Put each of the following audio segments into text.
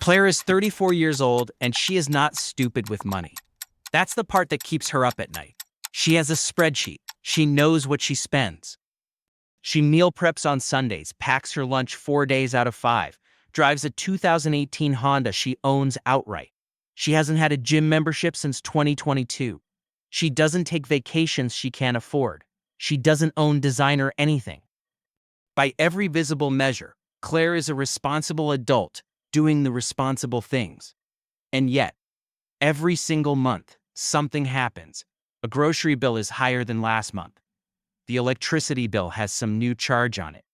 Claire is 34 years old, and she is not stupid with money. That's the part that keeps her up at night. She has a spreadsheet. She knows what she spends. She meal preps on Sundays, packs her lunch 4 days out of 5, drives a 2018 Honda she owns outright. She hasn't had a gym membership since 2022. She doesn't take vacations she can't afford. She doesn't own designer anything. By every visible measure, Claire is a responsible adult doing the responsible things. And yet, every single month, something happens. A grocery bill is higher than last month. The electricity bill has some new charge on it.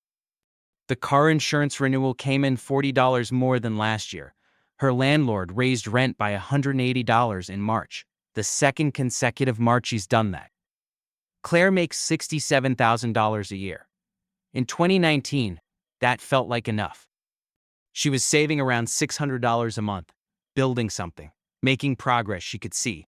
The car insurance renewal came in $40 more than last year. Her landlord raised rent by $180 in March, the second consecutive March she's done that. Claire makes $67,000 a year. In 2019, that felt like enough. She was saving around $600 a month, building something, making progress she could see.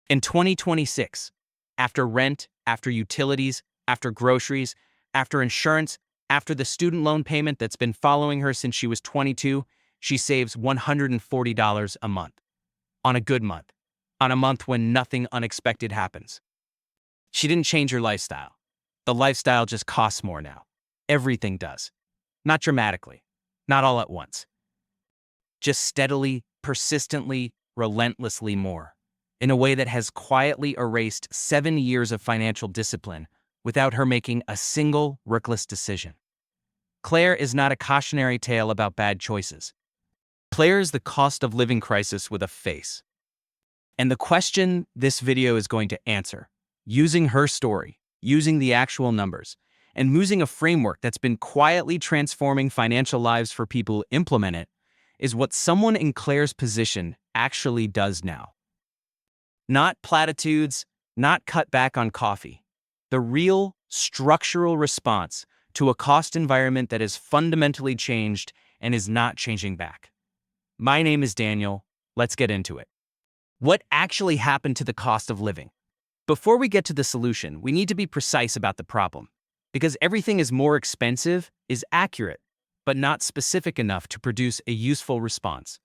In 2026, after rent, after utilities, after groceries, after insurance, after the student loan payment that's been following her since she was 22, she saves $140 a month. On a good month. On a month when nothing unexpected happens. She didn't change her lifestyle. The lifestyle just costs more now. Everything does. Not dramatically. Not all at once. Just steadily, persistently, relentlessly more. In a way that has quietly erased 7 years of financial discipline without her making a single reckless decision. Claire is not a cautionary tale about bad choices. Claire is the cost of living crisis with a face. And the question this video is going to answer, using her story, using the actual numbers, and using a framework that's been quietly transforming financial lives for people who implement it, is what someone in Claire's position actually does now. Not platitudes, not cut back on coffee. The real, structural response to a cost environment that has fundamentally changed and is not changing back. My name is Daniel. Let's get into it. What actually happened to the cost of living? Before we get to the solution, we need to be precise about the problem. Because everything is more expensive is accurate, but not specific enough to produce a useful response.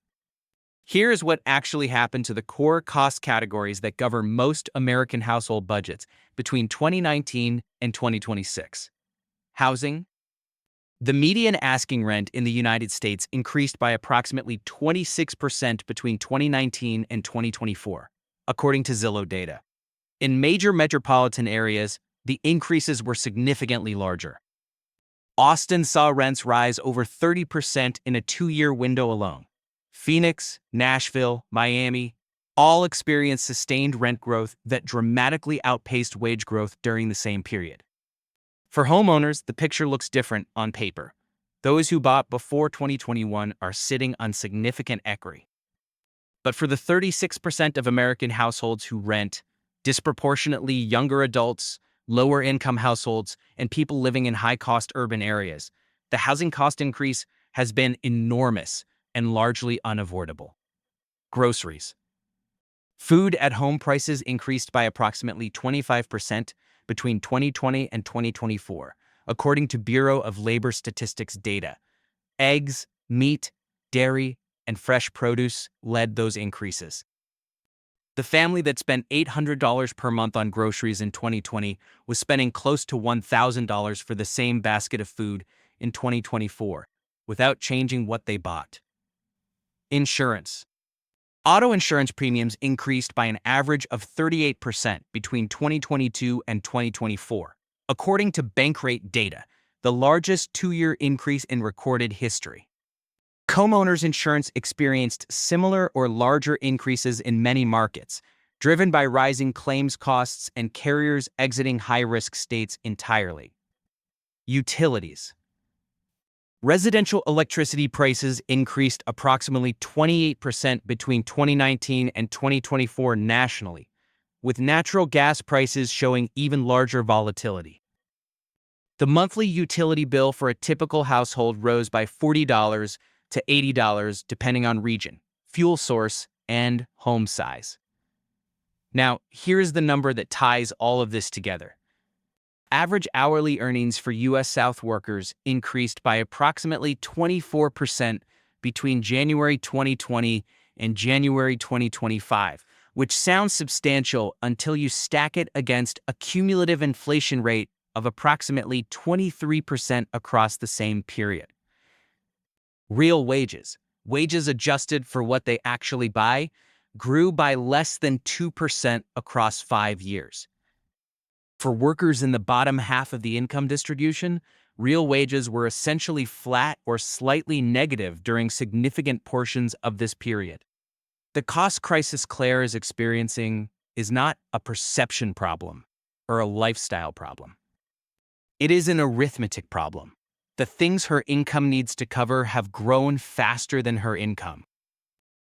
Here is what actually happened to the core cost categories that govern most American household budgets between 2019 and 2026. Housing. The median asking rent in the United States increased by approximately 26% between 2019 and 2024, according to Zillow data. In major metropolitan areas, the increases were significantly larger. Austin saw rents rise over 30% in a 2-year window alone. Phoenix, Nashville, Miami, all experienced sustained rent growth that dramatically outpaced wage growth during the same period. For homeowners, the picture looks different on paper. Those who bought before 2021 are sitting on significant equity. But for the 36% of American households who rent, disproportionately younger adults, lower-income households, and people living in high-cost urban areas, the housing cost increase has been enormous and largely unavoidable. Groceries. Food at home prices increased by approximately 25% between 2020 and 2024, according to Bureau of Labor Statistics data. Eggs, meat, dairy, and fresh produce led those increases. The family that spent $800 per month on groceries in 2020 was spending close to $1,000 for the same basket of food in 2024, without changing what they bought. Insurance. Auto insurance premiums increased by an average of 38% between 2022 and 2024, according to Bankrate data, the largest 2-year increase in recorded history. Homeowners insurance experienced similar or larger increases in many markets, driven by rising claims costs and carriers exiting high-risk states entirely. Utilities. Residential electricity prices increased approximately 28% between 2019 and 2024 nationally, with natural gas prices showing even larger volatility. The monthly utility bill for a typical household rose by $40 to $80 depending on region, fuel source, and home size. Now, here's the number that ties all of this together. Average hourly earnings for U.S. South workers increased by approximately 24% between January 2020 and January 2025, which sounds substantial until you stack it against a cumulative inflation rate of approximately 23% across the same period. Real wages, wages adjusted for what they actually buy, grew by less than 2% across 5 years. For workers in the bottom half of the income distribution, real wages were essentially flat or slightly negative during significant portions of this period. The cost crisis Claire is experiencing is not a perception problem or a lifestyle problem. It is an arithmetic problem. The things her income needs to cover have grown faster than her income.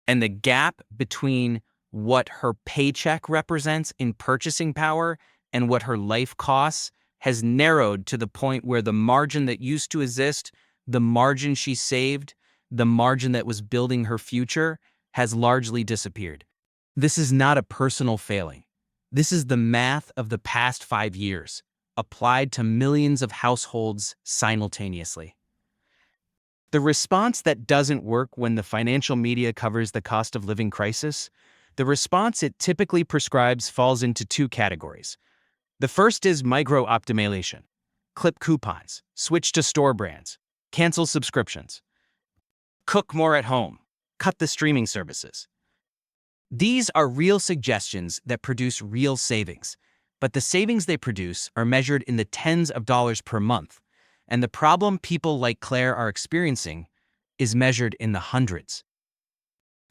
And the gap between what her paycheck represents in purchasing power and what her life costs has narrowed to the point where the margin that used to exist, the margin she saved, the margin that was building her future, has largely disappeared. This is not a personal failing. This is the math of the past 5 years, applied to millions of households simultaneously. The response that doesn't work when the financial media covers the cost of living crisis, the response it typically prescribes falls into 2 categories. The first is micro-optimization. Clip coupons, switch to store brands, cancel subscriptions, cook more at home, cut the streaming services. These are real suggestions that produce real savings, but the savings they produce are measured in the tens of dollars per month, and the problem people like Claire are experiencing is measured in the hundreds.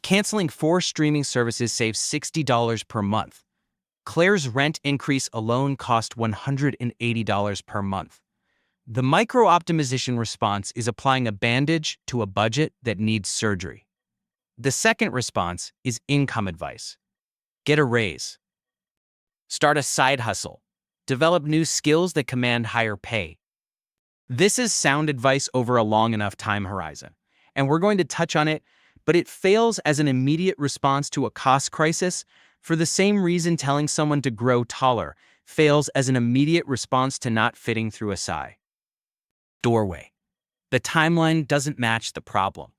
Canceling 4 streaming services saves $60 per month. Claire's rent increase alone cost $180 per month. The micro-optimization response is applying a bandage to a budget that needs surgery. The second response is income advice. Get a raise. Start a side hustle. Develop new skills that command higher pay. This is sound advice over a long enough time horizon, and we're going to touch on it, but it fails as an immediate response to a cost crisis for the same reason telling someone to grow taller fails as an immediate response to not fitting through a sigh. Doorway. The timeline doesn't match the problem.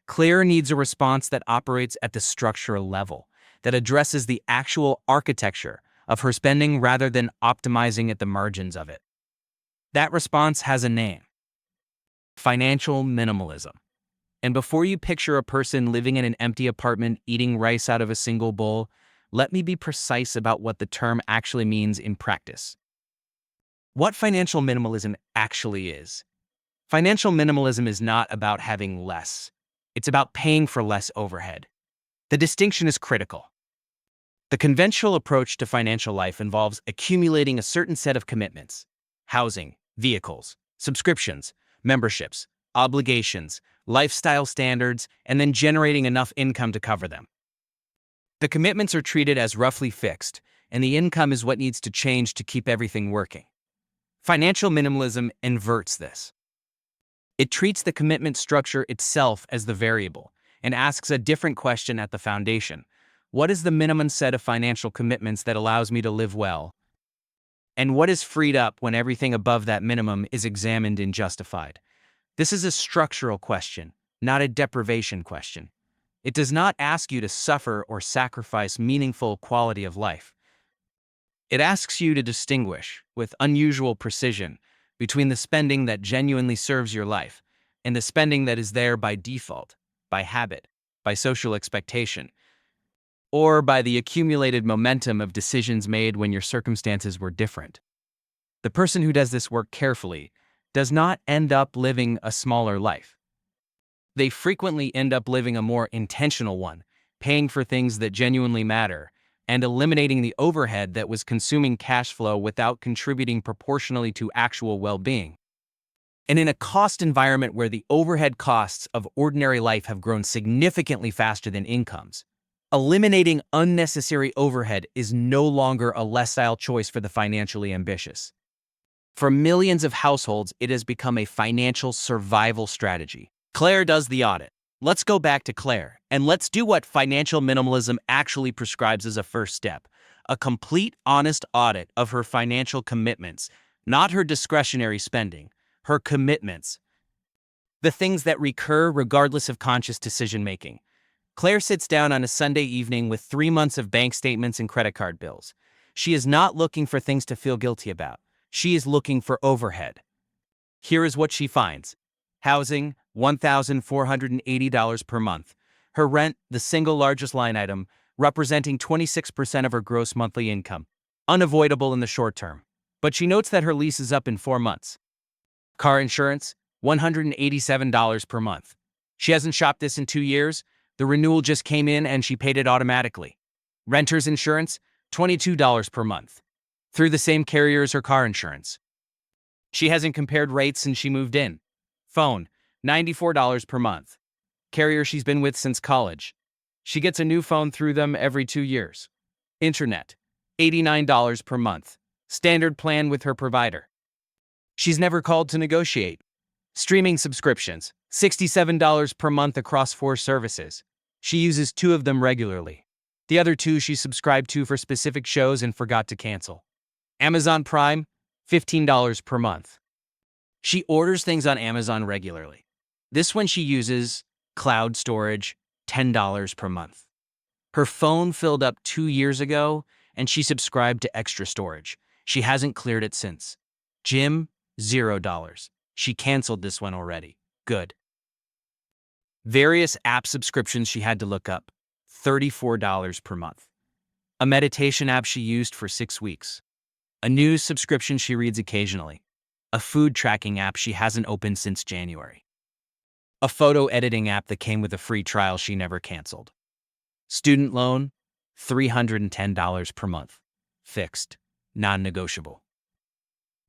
Claire needs a response that operates at the structural level, that addresses the actual architecture of her spending rather than optimizing at the margins of it. That response has a name: financial minimalism. And before you picture a person living in an empty apartment eating rice out of a single bowl, let me be precise about what the term actually means in practice. What financial minimalism actually is. Financial minimalism is not about having less. It's about paying for less overhead. The distinction is critical. The conventional approach to financial life involves accumulating a certain set of commitments: housing, vehicles, subscriptions, memberships, obligations, lifestyle standards, and then generating enough income to cover them. The commitments are treated as roughly fixed, and the income is what needs to change to keep everything working. Financial minimalism inverts this. It treats the commitment structure itself as the variable and asks a different question at the foundation. What is the minimum set of financial commitments that allows me to live well? And what is freed up when everything above that minimum is examined and justified? This is a structural question, not a deprivation question. It does not ask you to suffer or sacrifice meaningful quality of life. It asks you to distinguish, with unusual precision, between the spending that genuinely serves your life and the spending that is there by default, by habit, by social expectation, or by the accumulated momentum of decisions made when your circumstances were different. The person who does this work carefully does not end up living a smaller life. They frequently end up living a more intentional one, paying for things that genuinely matter, and eliminating the overhead that was consuming cash flow without contributing proportionally to actual well-being. And in a cost environment where the overhead costs of ordinary life have grown significantly faster than incomes, eliminating unnecessary overhead is no longer a lifestyle choice for the financially ambitious. For millions of households, it has become a financial survival strategy. Claire does the audit. Let's go back to Claire, and let's do what financial minimalism actually prescribes as a first step: a complete, honest audit of her financial commitments, not her discretionary spending, her commitments. The things that recur regardless of conscious decision-making. Claire sits down on a Sunday evening with 3 months of bank statements and credit card bills. She is not looking for things to feel guilty about. She is looking for overhead. Here is what she finds. Housing, $1,480 per month. Her rent, the single largest line item, representing 26% of her gross monthly income. Unavoidable in the short term. But she notes that her lease is up in 4 months. Car insurance, $187 per month. She hasn't shopped this in 2 years. The renewal just came in and she paid it automatically. Renter's insurance, $22 per month. Through the same carrier as her car insurance. She hasn't compared rates since she moved in. Phone, $94 per month. Carrier she's been with since college. She gets a new phone through them every 2 years. Internet, $89 per month. Standard plan with her provider. She's never called to negotiate. Streaming subscriptions, $67 per month across 4 services. She uses 2 of them regularly. The other 2 she subscribed to for specific shows and forgot to cancel. Amazon Prime, $15 per month. She orders things on Amazon regularly. This one she uses cloud storage, $10 per month. Her phone filled up 2 years ago, and she subscribed to extra storage. She hasn't cleared it since. Gym, $0. She canceled this one already. Good. Various app subscriptions she had to look up, $34 per month. A meditation app she used for 6 weeks. A news subscription she reads occasionally. A food tracking app she hasn't opened since January. A photo editing app that came with a free trial she never canceled. Student loan, $310 per month. Fixed, non-negotiable.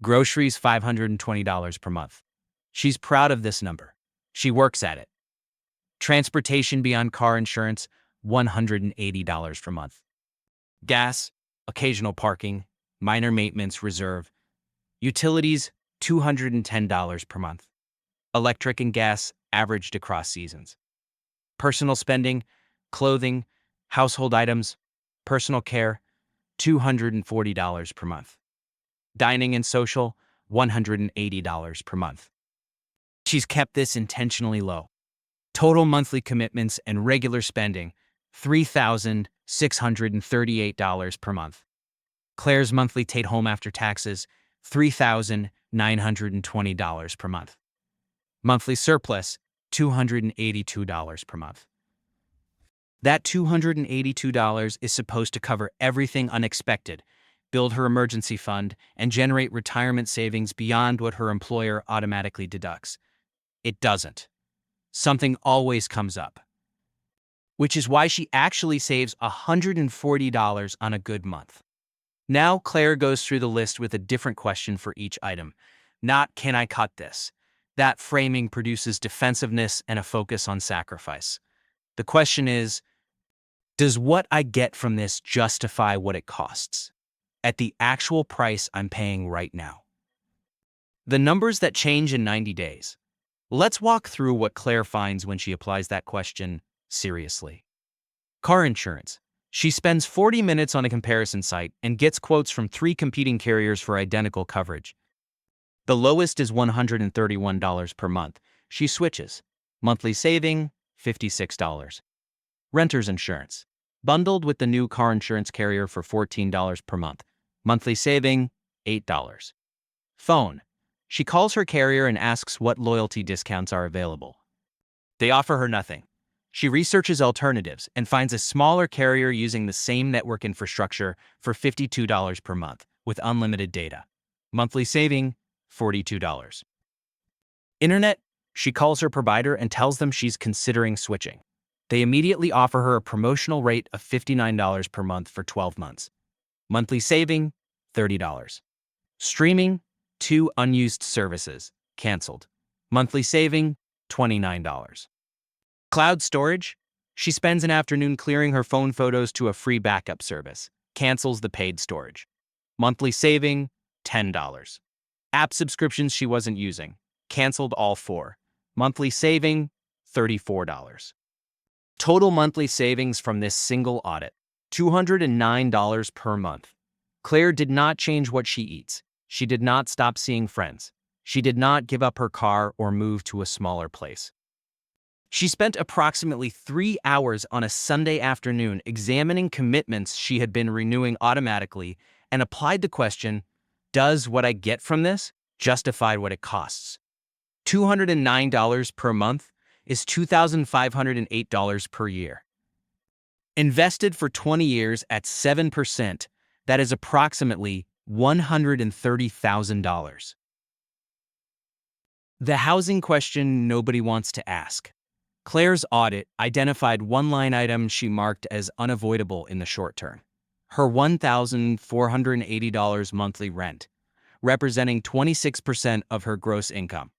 Groceries, $520 per month. She's proud of this number. She works at it. Transportation beyond car insurance, $180 per month. Gas, occasional parking, minor maintenance reserve. Utilities, $210 per month. Electric and gas averaged across seasons. Personal spending, clothing, household items, personal care, $240 per month. Dining and social, $180 per month. She's kept this intentionally low. Total monthly commitments and regular spending, $3,638 per month. Claire's monthly take-home after taxes, $3,920 per month. Monthly surplus, $282 per month. That $282 is supposed to cover everything unexpected, build her emergency fund, and generate retirement savings beyond what her employer automatically deducts. It doesn't. Something always comes up. Which is why she actually saves $140 on a good month. Now Claire goes through the list with a different question for each item. Not, can I cut this? That framing produces defensiveness and a focus on sacrifice. The question is, does what I get from this justify what it costs? At the actual price I'm paying right now. The numbers that change in 90 days. Let's walk through what Claire finds when she applies that question seriously. Car insurance. She spends 40 minutes on a comparison site and gets quotes from 3 competing carriers for identical coverage. The lowest is $131 per month. She switches. Monthly saving, $56. Renter's insurance. Bundled with the new car insurance carrier for $14 per month. Monthly saving, $8. Phone. She calls her carrier and asks what loyalty discounts are available. They offer her nothing. She researches alternatives and finds a smaller carrier using the same network infrastructure for $52 per month with unlimited data. Monthly saving, $42. Internet. She calls her provider and tells them she's considering switching. They immediately offer her a promotional rate of $59 per month for 12 months. Monthly saving, $30. Streaming, 2 unused services, canceled. Monthly saving, $29. Cloud storage. She spends an afternoon clearing her phone photos to a free backup service, cancels the paid storage. Monthly saving, $10. App subscriptions she wasn't using, canceled all 4. Monthly saving, $34. Total monthly savings from this single audit, $209 per month. Claire did not change what she eats. She did not stop seeing friends. She did not give up her car or move to a smaller place. She spent approximately 3 hours on a Sunday afternoon examining commitments she had been renewing automatically and applied the question, does what I get from this justify what it costs? $209 per month is $2,508 per year. Invested for 20 years at 7%, that is approximately $130,000. The housing question nobody wants to ask. Claire's audit identified one line item she marked as unavoidable in the short term: her $1,480 monthly rent, representing 26% of her gross income.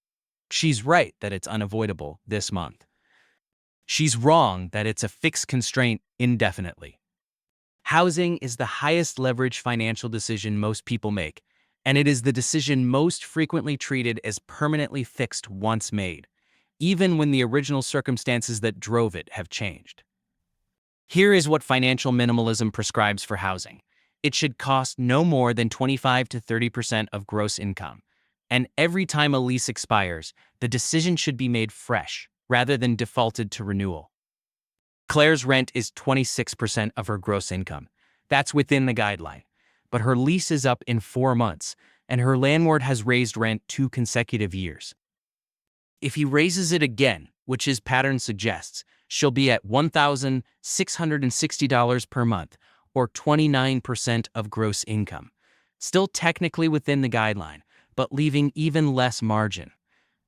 She's right that it's unavoidable this month. She's wrong that it's a fixed constraint indefinitely. Housing is the highest leverage financial decision most people make, and it is the decision most frequently treated as permanently fixed once made, even when the original circumstances that drove it have changed. Here is what financial minimalism prescribes for housing. It should cost no more than 25 to 30% of gross income, and every time a lease expires, the decision should be made fresh, rather than defaulted to renewal. Claire's rent is 26% of her gross income. That's within the guideline. But her lease is up in 4 months, and her landlord has raised rent 2 consecutive years. If he raises it again, which his pattern suggests, she'll be at $1,660 per month, or 29% of gross income. Still technically within the guideline, but leaving even less margin.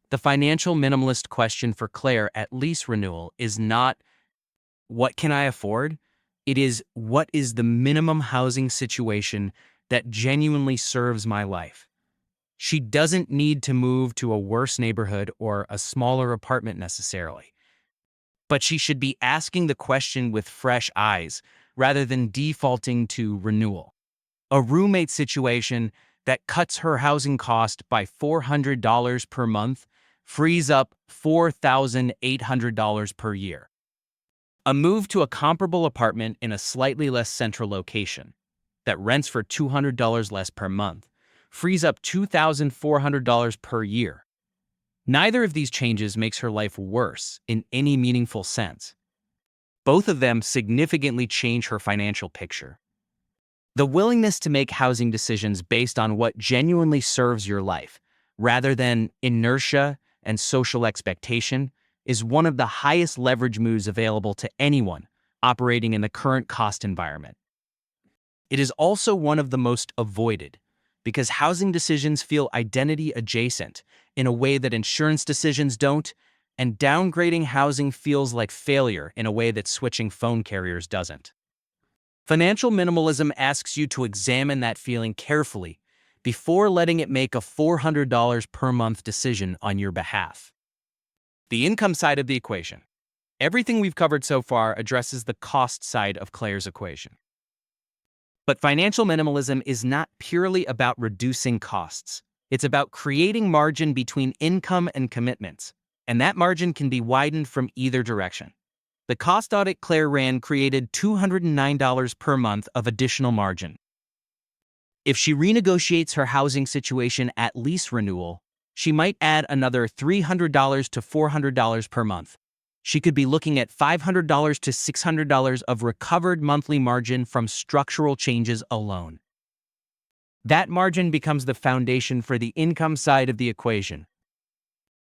The financial minimalist question for Claire at lease renewal is not, what can I afford? It is, what is the minimum housing situation that genuinely serves my life? She doesn't need to move to a worse neighborhood or a smaller apartment necessarily. But she should be asking the question with fresh eyes rather than defaulting to renewal. A roommate situation that cuts her housing cost by $400 per month frees up $4,800 per year. A move to a comparable apartment in a slightly less central location that rents for $200 less per month frees up $2,400 per year. Neither of these changes makes her life worse in any meaningful sense. Both of them significantly change her financial picture. The willingness to make housing decisions based on what genuinely serves your life, rather than inertia and social expectation, is one of the highest leverage moves available to anyone operating in the current cost environment. It is also one of the most avoided, because housing decisions feel identity adjacent in a way that insurance decisions don't, and downgrading housing feels like failure in a way that switching phone carriers doesn't. Financial minimalism asks you to examine that feeling carefully before letting it make a $400 per month decision on your behalf. The income side of the equation. Everything we've covered so far addresses the cost side of Claire's equation. But financial minimalism is not purely about reducing costs. It's about creating margin between income and commitments, and that margin can be widened from either direction. The cost audit Claire ran created $209 per month of additional margin. If she renegotiates her housing situation at lease renewal, she might add another $300 to $400 per month. She could be looking at $500 to $600 of recovered monthly margin from structural changes alone. That margin becomes the foundation for the income side of the equation.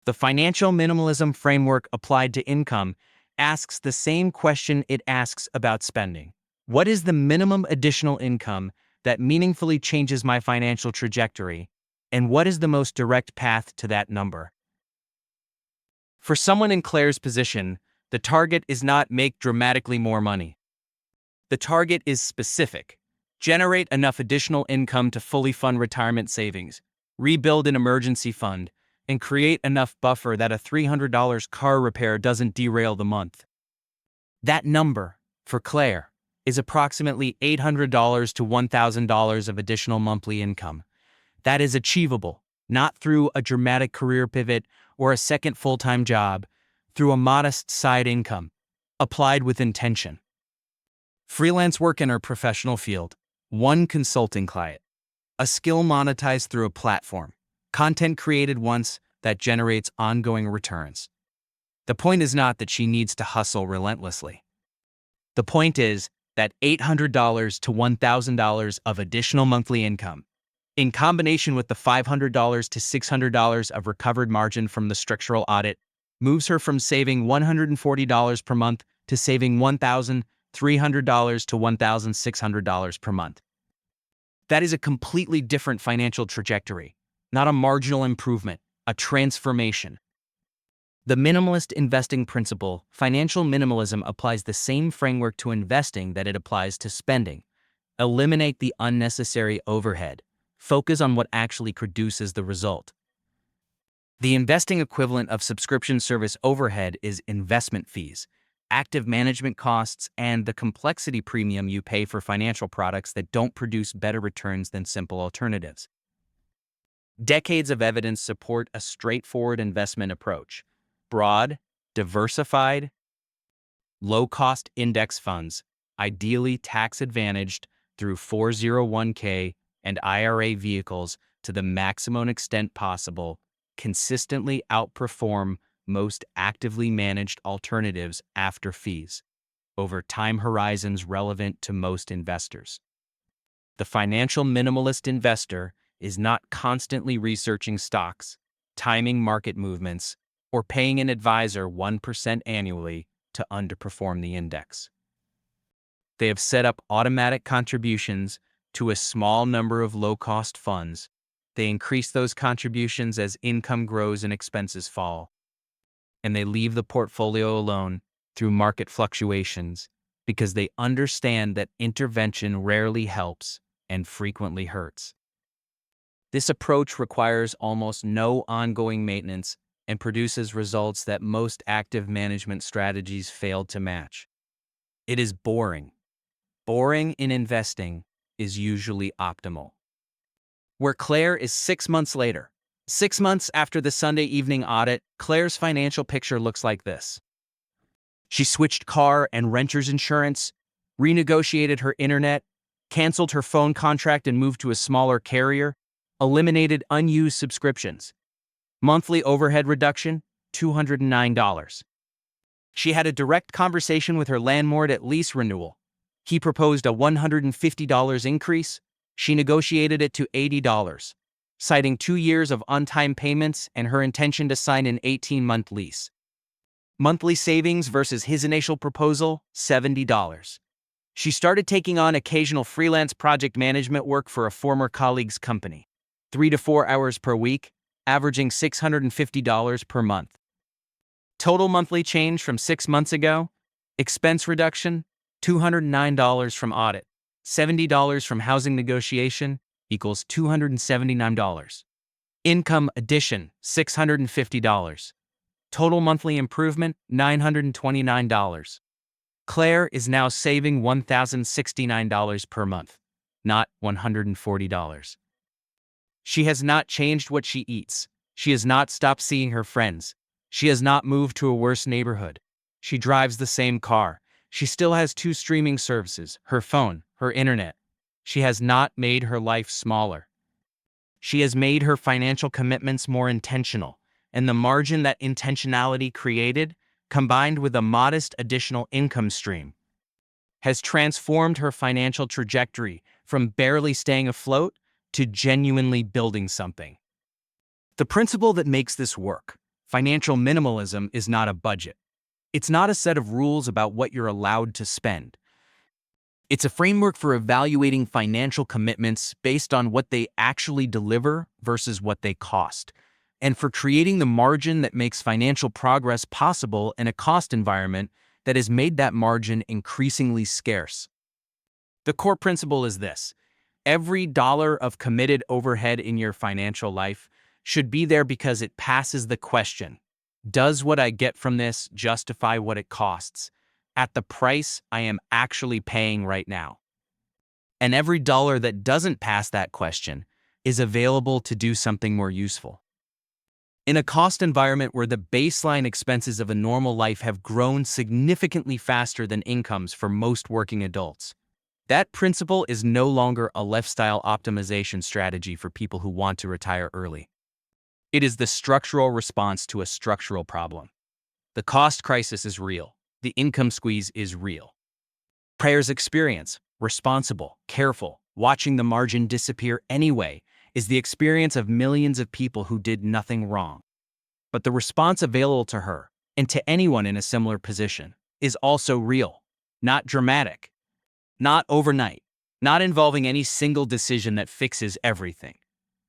The financial minimalism framework applied to income asks the same question it asks about spending. What is the minimum additional income that meaningfully changes my financial trajectory, and what is the most direct path to that number? For someone in Claire's position, the target is not make dramatically more money. The target is specific. Generate enough additional income to fully fund retirement savings, rebuild an emergency fund, and create enough buffer that a $300 car repair doesn't derail the month. That number, for Claire, is approximately $800 to $1,000 of additional monthly income. That is achievable, not through a dramatic career pivot or a second full-time job, through a modest side income, applied with intention. Freelance work in her professional field, one consulting client, a skill monetized through a platform, Content created once that generates ongoing returns. The point is not that she needs to hustle relentlessly. The point is that $800 to $1,000 of additional monthly income, in combination with the $500 to $600 of recovered margin from the structural audit, moves her from saving $140 per month to saving $1,300 to $1,600 per month. That is a completely different financial trajectory, not a marginal improvement, a transformation. The minimalist investing principle, financial minimalism, applies the same framework to investing that it applies to spending. Eliminate the unnecessary overhead. Focus on what actually produces the result. The investing equivalent of subscription service overhead is investment fees, active management costs, and the complexity premium you pay for financial products that don't produce better returns than simple alternatives. Decades of evidence support a straightforward investment approach. Broad, diversified, low-cost index funds, ideally tax-advantaged through 401k and IRA vehicles to the maximum extent possible, consistently outperform most actively managed alternatives after fees, over time horizons relevant to most investors. The financial minimalist investor is not constantly researching stocks, timing market movements, or paying an advisor 1% annually to underperform the index. They have set up automatic contributions to a small number of low-cost funds. They increase those contributions as income grows and expenses fall. And they leave the portfolio alone through market fluctuations because they understand that intervention rarely helps and frequently hurts. This approach requires almost no ongoing maintenance and produces results that most active management strategies fail to match. It is boring. Boring in investing is usually optimal. Where Claire is 6 months later. 6 months after the Sunday evening audit, Claire's financial picture looks like this. She switched car and renter's insurance, renegotiated her internet, canceled her phone contract and moved to a smaller carrier, eliminated unused subscriptions. Monthly overhead reduction, $209. She had a direct conversation with her landlord at lease renewal. He proposed a $150 increase. She negotiated it to $80, citing 2 years of on-time payments and her intention to sign an 18-month lease. Monthly savings versus his initial proposal, $70. She started taking on occasional freelance project management work for a former colleague's company, 3 to 4 hours per week, averaging $650 per month. Total monthly change from 6 months ago, expense reduction, $209 from audit, $70 from housing negotiation equals $279. Income addition, $650. Total monthly improvement, $929. Claire is now saving $1,069 per month, not $140. She has not changed what she eats. She has not stopped seeing her friends. She has not moved to a worse neighborhood. She drives the same car. She still has 2 streaming services, her phone, her internet. She has not made her life smaller. She has made her financial commitments more intentional, and the margin that intentionality created, combined with a modest additional income stream, has transformed her financial trajectory from barely staying afloat to genuinely building something. The principle that makes this work, financial minimalism, is not a budget. It's not a set of rules about what you're allowed to spend. It's a framework for evaluating financial commitments based on what they actually deliver versus what they cost, and for creating the margin that makes financial progress possible in a cost environment that has made that margin increasingly scarce. The core principle is this: every dollar of committed overhead in your financial life should be there because it passes the question, does what I get from this justify what it costs, at the price I am actually paying right now? And every dollar that doesn't pass that question is available to do something more useful. In a cost environment where the baseline expenses of a normal life have grown significantly faster than incomes for most working adults, that principle is no longer a lifestyle optimization strategy for people who want to retire early. It is the structural response to a structural problem. The cost crisis is real. The income squeeze is real. Prayer's experience, responsible, careful, watching the margin disappear anyway, is the experience of millions of people who did nothing wrong. But the response available to her, and to anyone in a similar position, is also real, not dramatic, not overnight, not involving any single decision that fixes everything.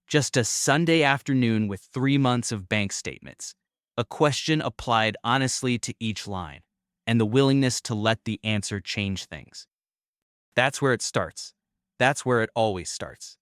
Just a Sunday afternoon with 3 months of bank statements, a question applied honestly to each line, and the willingness to let the answer change things. That's where it starts. That's where it always starts.